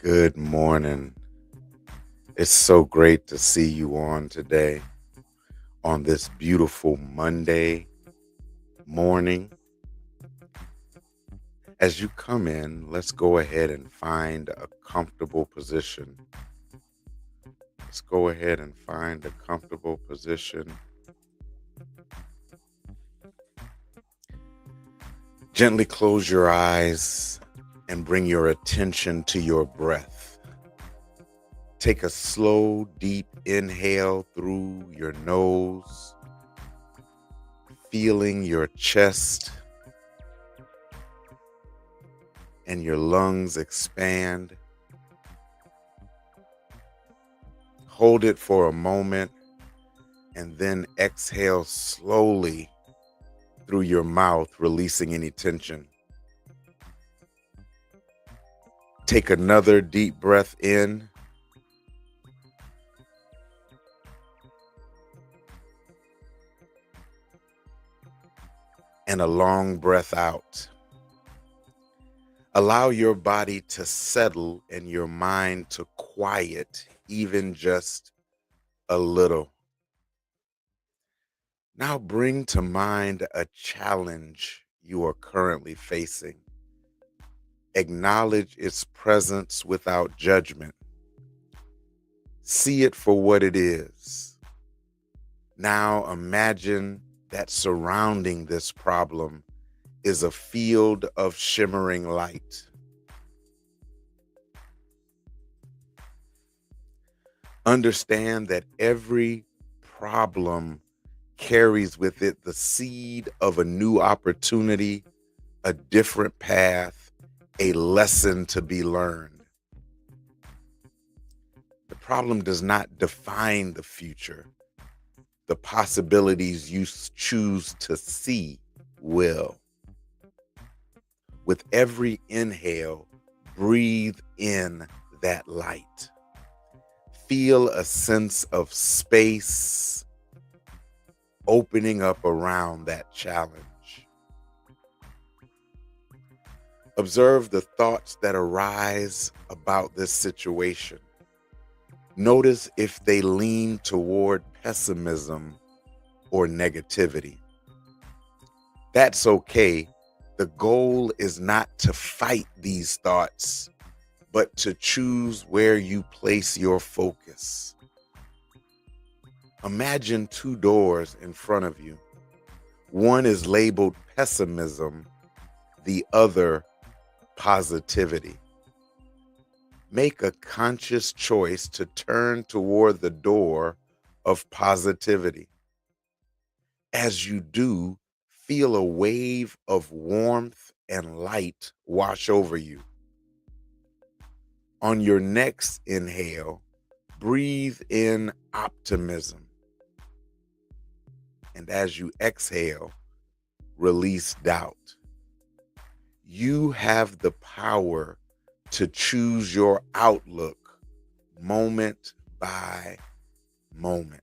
Good morning. It's so great to see you on today on this beautiful Monday morning. As you come in, let's go ahead and find a comfortable position. Let's go ahead and find a comfortable position. Gently close your eyes and bring your attention to your breath. Take a slow, deep inhale through your nose, feeling your chest and your lungs expand. Hold it for a moment and then exhale slowly through your mouth, releasing any tension. Take another deep breath in and a long breath out. Allow your body to settle and your mind to quiet, even just a little. Now bring to mind a challenge you are currently facing. Acknowledge its presence without judgment. See it for what it is. Now imagine that surrounding this problem is a field of shimmering light. Understand that every problem carries with it the seed of a new opportunity, a different path, a lesson to be learned. The problem does not define the future. The possibilities you choose to see will. With every inhale, breathe in that light. Feel a sense of space opening up around that challenge. Observe the thoughts that arise about this situation. Notice if they lean toward pessimism or negativity. That's okay. The goal is not to fight these thoughts, but to choose where you place your focus. Imagine two doors in front of you. One is labeled pessimism, the other positivity. Make a conscious choice to turn toward the door of positivity. As you do, feel a wave of warmth and light wash over you. On your next inhale, breathe in optimism. And as you exhale, release doubt. You have the power to choose your outlook moment by moment.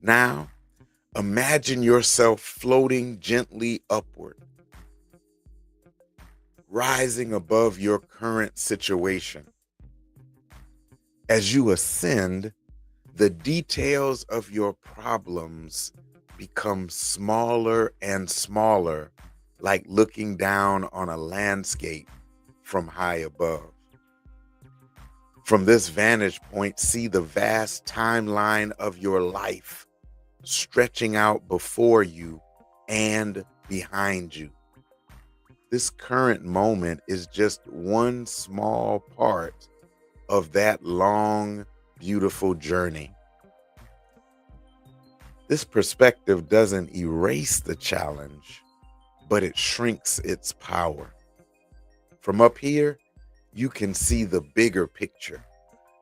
Now, imagine yourself floating gently upward, rising above your current situation. As you ascend, the details of your problems become smaller and smaller, like looking down on a landscape from high above. From this vantage point, see the vast timeline of your life stretching out before you and behind you. This current moment is just one small part of that long, beautiful journey. This perspective doesn't erase the challenge, but it shrinks its power. From up here, you can see the bigger picture,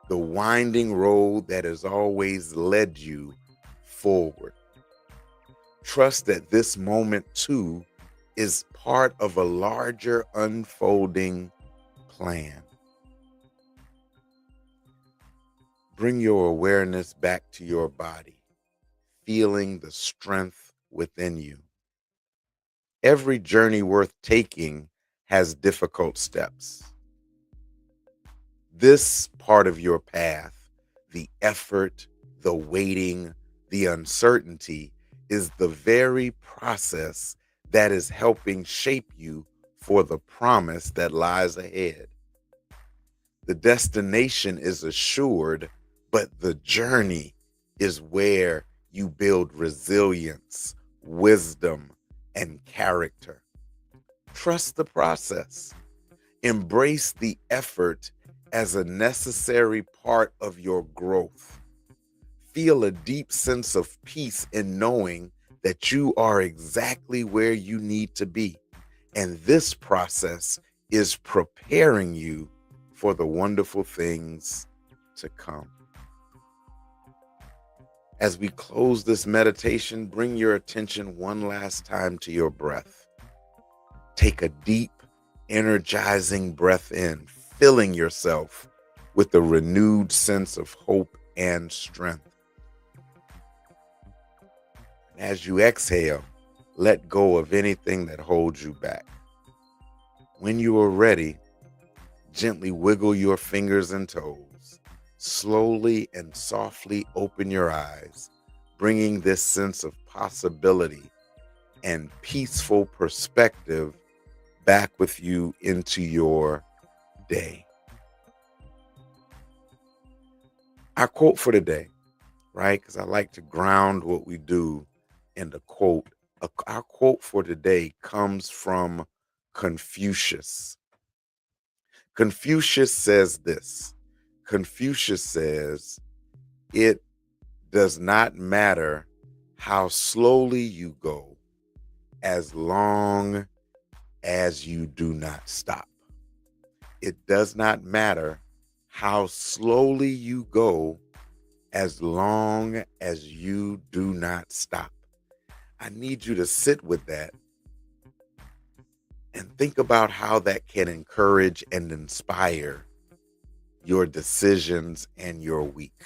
the winding road that has always led you forward. Trust that this moment too is part of a larger unfolding plan. Bring your awareness back to your body, feeling the strength within you. Every journey worth taking has difficult steps. This part of your path, the effort, the waiting, the uncertainty, is the very process that is helping shape you for the promise that lies ahead. The destination is assured, but the journey is where you build resilience, wisdom, and character. Trust the process. Embrace the effort as a necessary part of your growth. Feel a deep sense of peace in knowing that you are exactly where you need to be. And this process is preparing you for the wonderful things to come. As we close this meditation, bring your attention one last time to your breath. Take a deep, energizing breath in, filling yourself with a renewed sense of hope and strength. And as you exhale, let go of anything that holds you back. When you are ready, gently wiggle your fingers and toes. Slowly and softly open your eyes, bringing this sense of possibility and peaceful perspective back with you into your day. Our quote for today, right? Because I like to ground what we do in the quote. Our quote for today comes from Confucius. Confucius says this. Confucius says, "It does not matter how slowly you go as long as you do not stop." It does not matter how slowly you go as long as you do not stop. I need you to sit with that and think about how that can encourage and inspire your decisions and your week.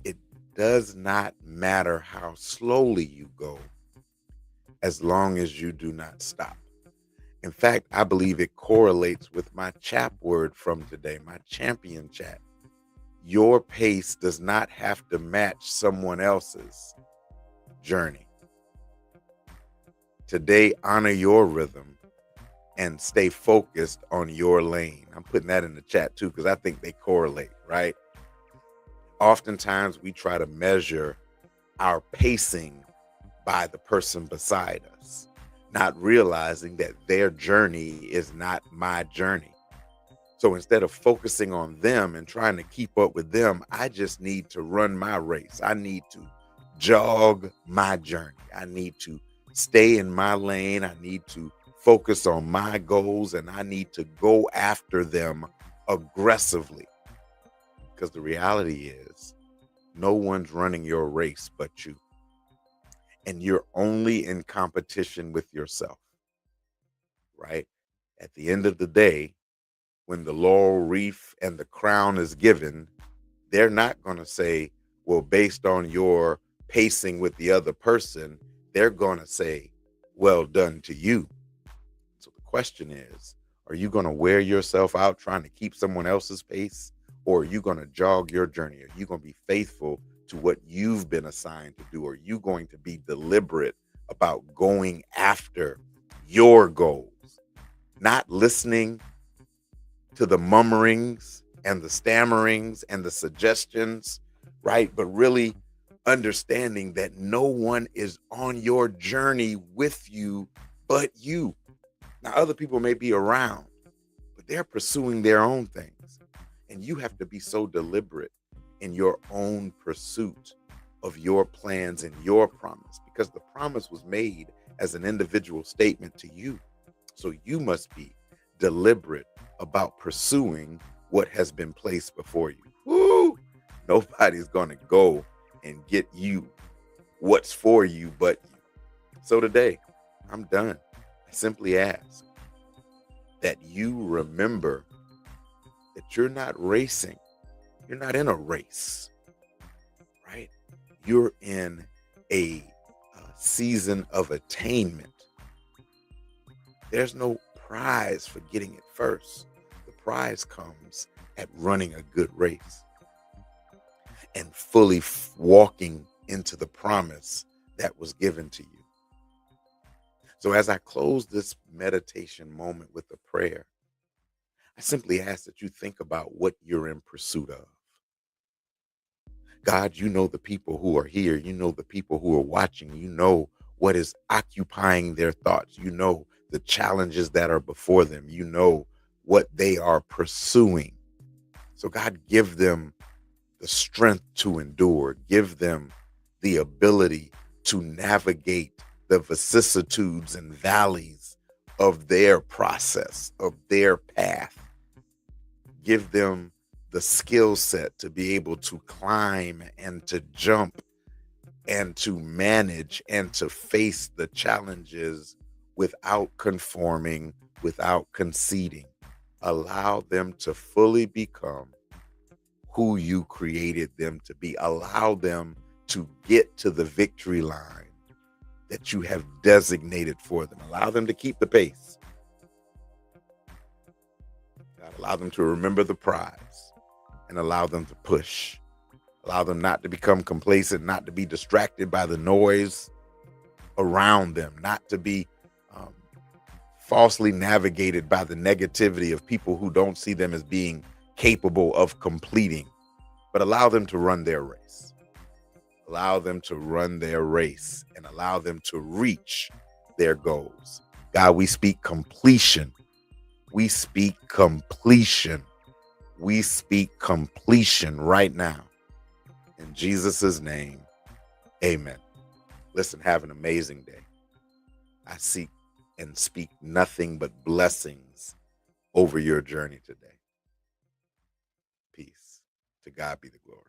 It does not matter how slowly you go as long as you do not stop. In fact, I believe it correlates with my chap word from today, my champion chat. Your pace does not have to match someone else's journey. Today, honor your rhythm and stay focused on your lane. I'm putting that in the chat too, because I think they correlate, right? Oftentimes, we try to measure our pacing by the person beside us, not realizing that their journey is not my journey. So instead of focusing on them and trying to keep up with them, I just need to run my race. I need to jog my journey. I need to stay in my lane. I need to focus on my goals, and I need to go after them aggressively. Because the reality is, no one's running your race but you. And you're only in competition with yourself, right? At the end of the day, when the laurel wreath and the crown is given, they're not going to say, well, based on your pacing with the other person, they're going to say, well done to you. So the question is, are you going to wear yourself out trying to keep someone else's pace? Or are you going to jog your journey? Are you going to be faithful to what you've been assigned to do? Are you going to be deliberate about going after your goals, not listening to the murmurings and the stammerings and the suggestions, right? But really understanding that no one is on your journey with you but you. Now, other people may be around, but they're pursuing their own things. And you have to be so deliberate in your own pursuit of your plans and your promise, because the promise was made as an individual statement to you. So you must be deliberate about pursuing what has been placed before you. Woo! Nobody's going to go and get you what's for you but you. So today, I'm done. I simply ask that you remember that you're not racing. You're not in a race, right? You're in a season of attainment. There's no prize for getting it first. The prize comes at running a good race and fully walking into the promise that was given to you. So as I close this meditation moment with a prayer, I simply ask that you think about what you're in pursuit of. God, you know the people who are here. You know the people who are watching. You know what is occupying their thoughts. You know the challenges that are before them. You know what they are pursuing. So, God, give them the strength to endure. Give them the ability to navigate the vicissitudes and valleys of their process, of their path. Give them the skill set to be able to climb and to jump and to manage and to face the challenges without conforming, without conceding. Allow them to fully become who you created them to be. Allow them to get to the victory line that you have designated for them. Allow them to keep the pace. God, allow them to remember the prize and allow them to push. Allow them not to become complacent, not to be distracted by the noise around them, not to be falsely navigated by the negativity of people who don't see them as being capable of completing, but allow them to run their race. Allow them to run their race and allow them to reach their goals. God, we speak completion. We speak completion. We speak completion right now. In Jesus' name, amen. Listen, have an amazing day. I seek and speak nothing but blessings over your journey today. Peace. To God be the glory.